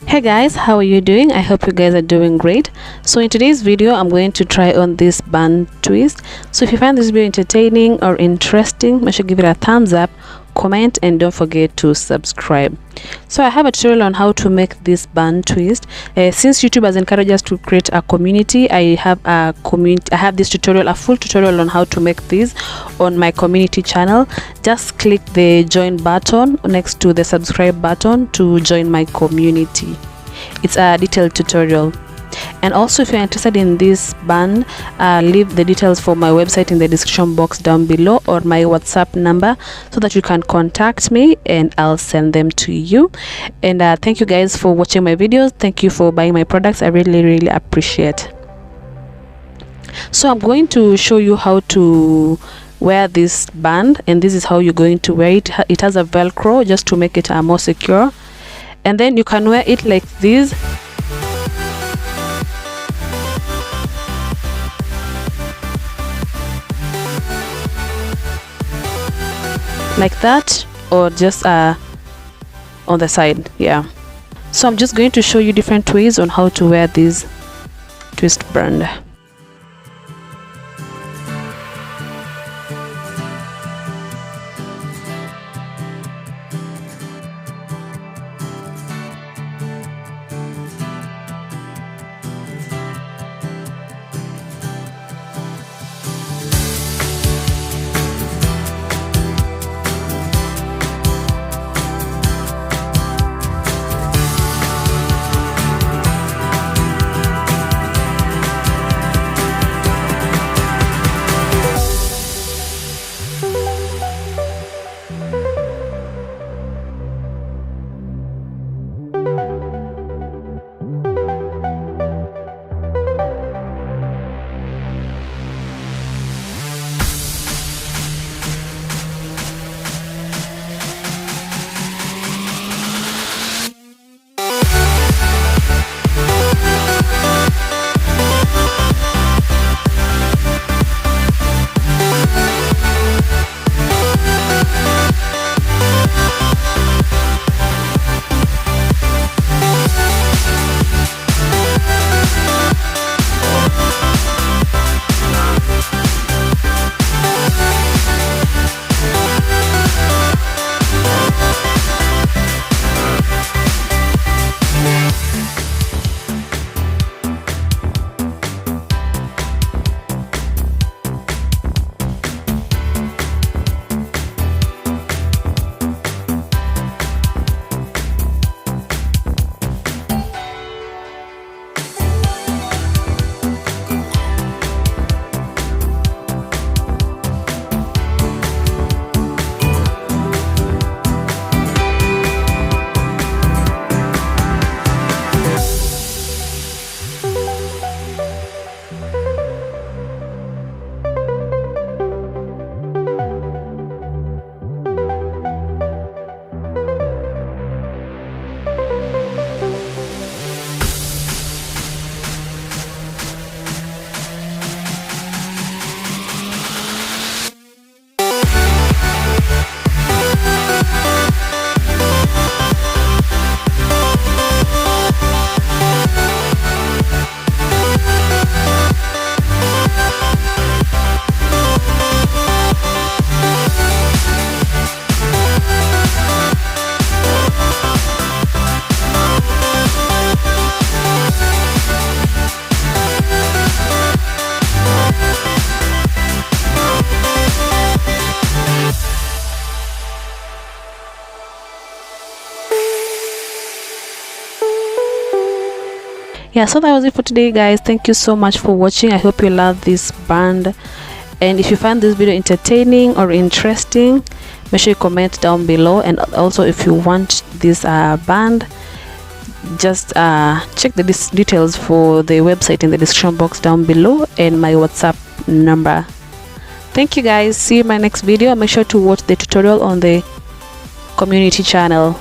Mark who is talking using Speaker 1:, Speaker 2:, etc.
Speaker 1: Hey guys, how are you doing? I hope you guys are doing great. So in today's video I'm going to try on this band twist. So if you find this video entertaining or interesting, make sure to give it a thumbs up, comment, and don't forget to subscribe. So I have a tutorial on how to make this band twist. Since YouTube has encouraged us to create a community, I have this tutorial, a full tutorial on how to make this on my community channel. Just click the join button next to the subscribe button to join my community. It's a detailed tutorial. And also, if you're interested in this band, leave the details for my website in the description box down below, or my WhatsApp number, so that you can contact me and I'll send them to you. And thank you guys for watching my videos. Thank you for buying my products. I really appreciate. So I'm going to show you how to wear this band, and this is how you're going to wear it. It has a velcro just to make it more secure, and then you can wear it like this. Like that, or just on the side. Yeah, so I'm just going to show you different ways on how to wear this twist band. Yeah, so that was it for today, guys. Thank you so much for watching. I hope you love this band, and if you find this video entertaining or interesting, make sure you comment down below. And also, if you want this band, just check the details for the website in the description box down below, and my WhatsApp number. Thank you guys. See you in my next video. Make sure to watch the tutorial on the community channel.